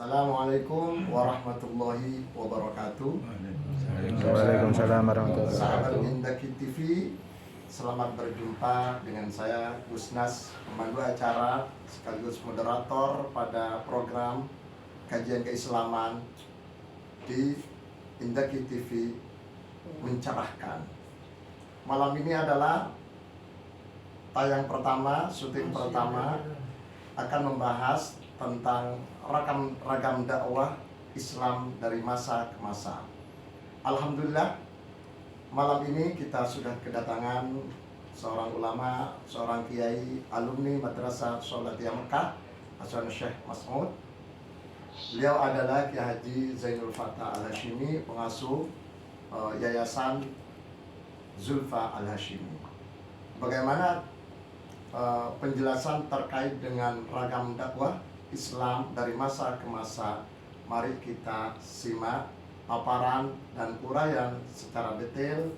Assalamualaikum warahmatullahi wabarakatuh. Waalaikumsalam warahmatullahi Sahabat wabarakatuh. Indaki TV, selamat berjumpa dengan saya Gusnas, pemandu acara sekaligus moderator pada program kajian keislaman di Indaki TV Mencerahkan. Malam ini adalah tayang pertama, syuting pertama, akan membahas tentang ragam dakwah Islam dari masa ke masa. Alhamdulillah, malam ini kita sudah kedatangan seorang ulama, seorang kiai, alumni Madrasah Sholatiyah Mekah, Hasan Syekh Mas'ud. Beliau adalah Kiai Haji Zainul Fatah Al-Hashimi, pengasuh Yayasan Zulfa Al-Hashimi. Bagaimana penjelasan terkait dengan ragam dakwah Islam dari masa ke masa? Mari kita simak paparan dan uraian secara detail,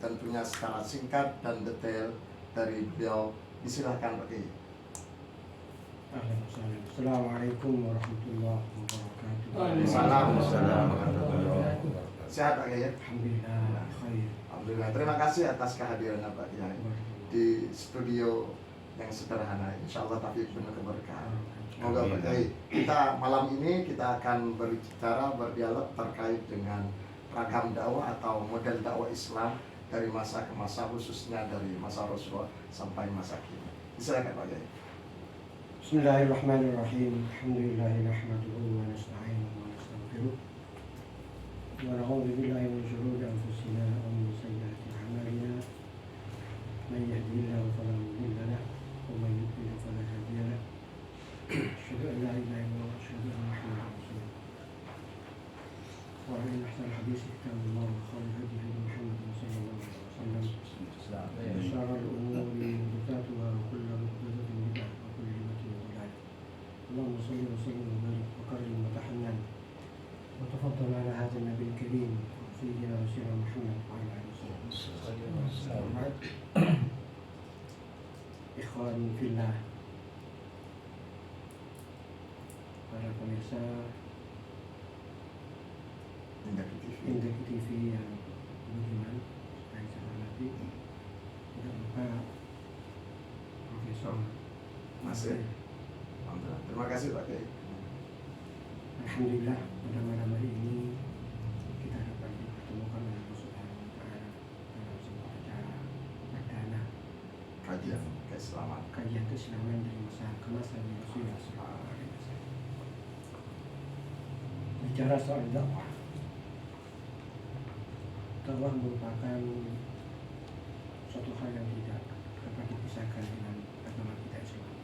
tentunya secara singkat dan detail dari beliau. Disilahkan Pak Kiai. Assalamualaikum warahmatullahi wabarakatuh. Waalaikumsalam warahmatullahi wabarakatuh. Sehat Pak Kiai? Alhamdulillah khair. Alhamdulillah. Terima kasih atas kehadiran Pak Kiai di studio yang sederhana. Insya Allah tapi penuh keberkahan. Semoga Pak Kiai, kita malam ini kita akan berbicara, berdialog terkait dengan ragam dakwah atau model dakwah Islam dari masa ke masa, khususnya dari masa Rasulullah sampai masa kini. Silakan Pak Kiai. Bismillahirrahmanirrahim. Alhamdulillahi nahmaduhu wa nasta'inuhu wa nastaghfiruh. Wa na'udzu billahi min shururi anfusina wa min sayyiati a'malina. Man yahdihillahu fala mudilla lahu wa man yudlil fala hadiya lahu. Asyhadu an la ilaha illallah wa asyhadu anna Muhammadan rasulullah. Wa in ahsanal hadits kitabullah wa khairul hadi hadi Muhammadin sallallahu alaihi wasallam. Wa syarrul umuri muhdatsatuha wa kullu muhdatsatin bid'ah wa kullu bid'atin dhalalah. Allahumma shalli wa sallim wa barik wa karrim wa tahannan wa tafaddal ala hadzal nabiyil karim sayyidina Rasulullah Muhammad wa ala alihi wasallam. Ikhwani fillah, para pemirsa Indaki TV yang budiman, saya hormati, tidak lupa Profesor Masih. Alhamdulillah. Terima kasih Pak Kiai. Alhamdulillah pada malam hari ini kita dapat dipertemukan oleh Allah Subhanahu wa Ta'ala dalam sebuah acara perdana Kajian keislaman. kajian keislaman dari masa ke masa di Rasulullah SAW. Bicara soal dakwah, dakwah merupakan suatu hal yang tidak dapat dipisahkan dengan agama kita Islam.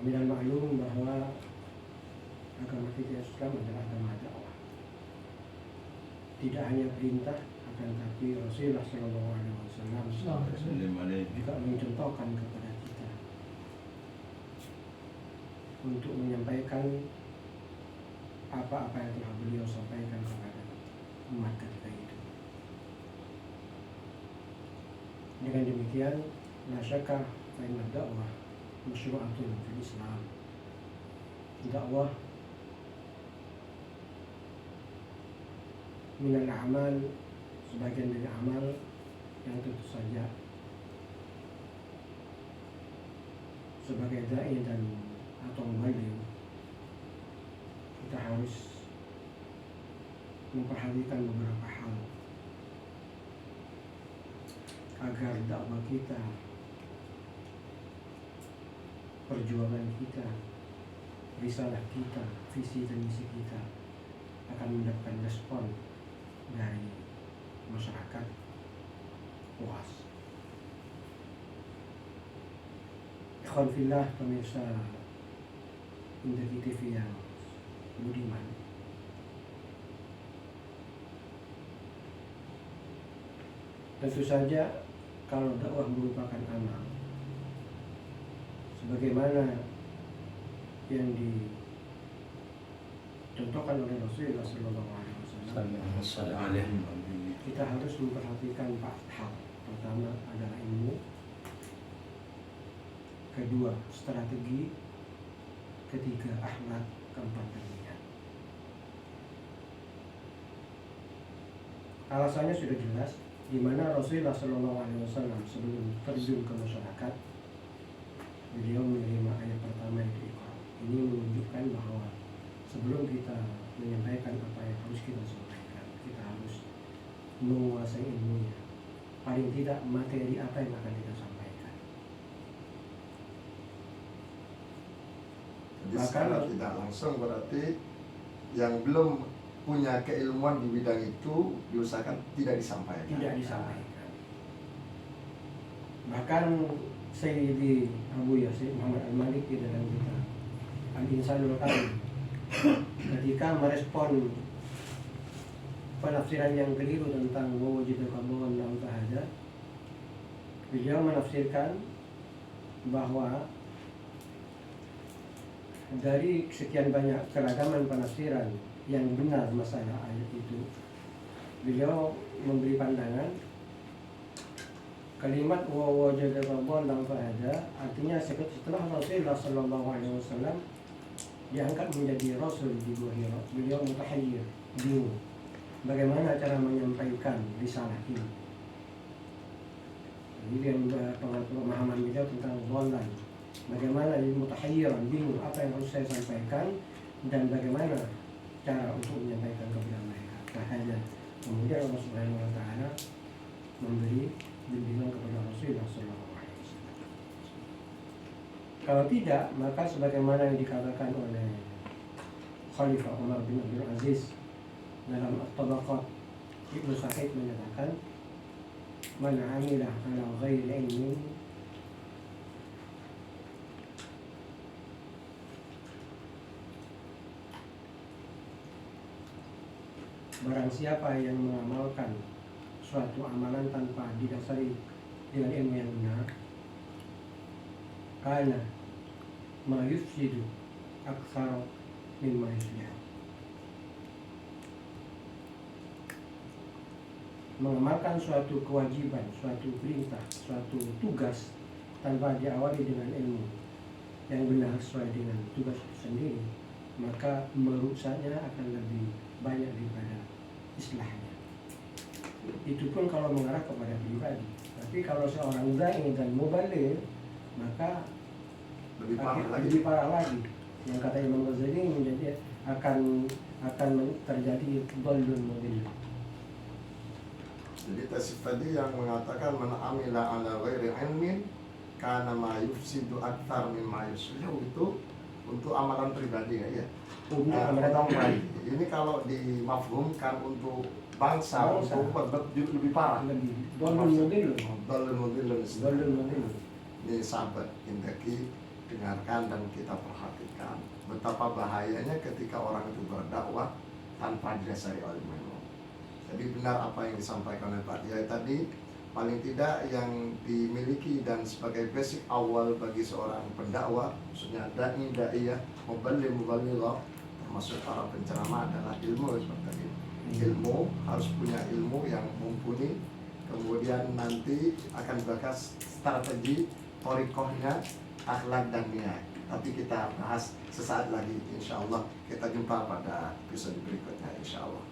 Minal maklum bahwa agama kita Islam adalah agama dakwah. Tidak hanya perintah, akan tapi Rasulullah SAW juga mencontohkan kepada kita untuk menyampaikan apa-apa yang telah beliau sampaikan kepada umat ketika itu. Dengan demikian, la syakka fa inna dakwah masyru'atun fil Islam. Dakwah minal amal, sebagian dari amal yang tentu saja sebagai dai dan atau muballigh kita harus memperhatikan beberapa hal agar dakwah kita, perjuangan kita, risalah kita, visi dan misi kita akan mendapatkan respon dari masyarakat luas. Ikhwan fillah, pemirsa Indaki TV yang budiman, tentu saja kalau dakwah merupakan amal, sebagaimana yang dicontohkan oleh Rasulullah SAW, kita harus memperhatikan 4 hal. Pertama adalah ilmu, kedua strategi, ketiga akhlak, keempat niat. Alasannya sudah jelas, di mana Rasulullah SAW sebelum terjun ke masyarakat, beliau menerima ayat pertama itu Iqra. Ini menunjukkan bahwa sebelum kita menyampaikan apa yang harus kita sampaikan, kita harus menguasai ilmunya. Paling tidak materi apa yang akan kita sampaikan. Jadi Bahkan- secara tidak langsung berarti yang belum punya keilmuan di bidang itu diusahakan tidak disampaikan. Tidak disampaikan. Bahkan Sayyidi Abu Yazid Muhammad Al-Malik di dalam kitab Al-Insanul Kamil ketika merespon penafsiran yang keliru tentang wawajidaka Allahan lam tahada, beliau menafsirkan bahwa dari sekian banyak keragaman penafsiran yang benar masalah ayat itu, beliau memberi pandangan kalimat wawajadaka Allahan lam tahada artinya setelah Rasulullah SAW diangkat menjadi Rasul di Gua Hira, beliau mutahayyir, bingung bagaimana cara menyampaikan risalah ini. Jadi dia pemahaman beliau tentang dhalan, bagaimana mutahayyiran, bingung apa yang harus saya sampaikan dan bagaimana cara untuk menyampaikan kepada mereka. Makanya kemudian Allah Subhanahu wa taala memberi bimbingan kepada Rasulullah SAW. Kalau tidak, maka sebagaimana yang dikatakan oleh Khalifah Umar bin Abdul Aziz dalam At-Tabaqat, Ibnu Sa'id menyatakan, man amila ala ghairi ilmin barang siapa yang mengamalkan suatu amalan tanpa didasari dengan ilmu yang benar, karena ma yufsidu aktsar mimma yuslihu. Mengamalkan suatu kewajiban, suatu perintah, suatu tugas tanpa diawali dengan ilmu yang benar sesuai dengan tugas itu sendiri, maka merusaknya akan lebih banyak daripada islahnya. Itu pun kalau mengarah kepada pribadi. Tapi kalau seorang dai dan mubaligh, maka lebih parah lagi. Yang kata Imam Ghazali menjadi akan terjadi dhallun mudhill. Jadi tasif tadi yang mengatakan man amila ala ghairi ilmin kana ma yufsidu aktsar mimma yuslihu itu untuk amalan pribadi ya. Untuk amalan amalan pribadi. Ini kalau dimafhumkan untuk bangsa. Untuk lebih parah. Lebih dhallun mudhill. Dhallun mudhill. Dhallun mudhill. Ini sahabat Indaki, dengarkan dan kita perhatikan betapa bahayanya ketika orang itu berdakwah tanpa didasari oleh ilmu. Jadi benar apa yang disampaikan oleh Pak Kiai tadi, paling tidak yang dimiliki dan sebagai basic awal bagi seorang pendakwah, maksudnya da'iyah, muballighah, termasuk para penceramah adalah ilmu seperti ini. Ilmu harus punya ilmu yang mumpuni, kemudian nanti akan bahas strategi thariqahnya, akhlak dan niat. Tapi kita bahas sesaat lagi, insya Allah. Kita jumpa pada episode berikutnya, insya Allah.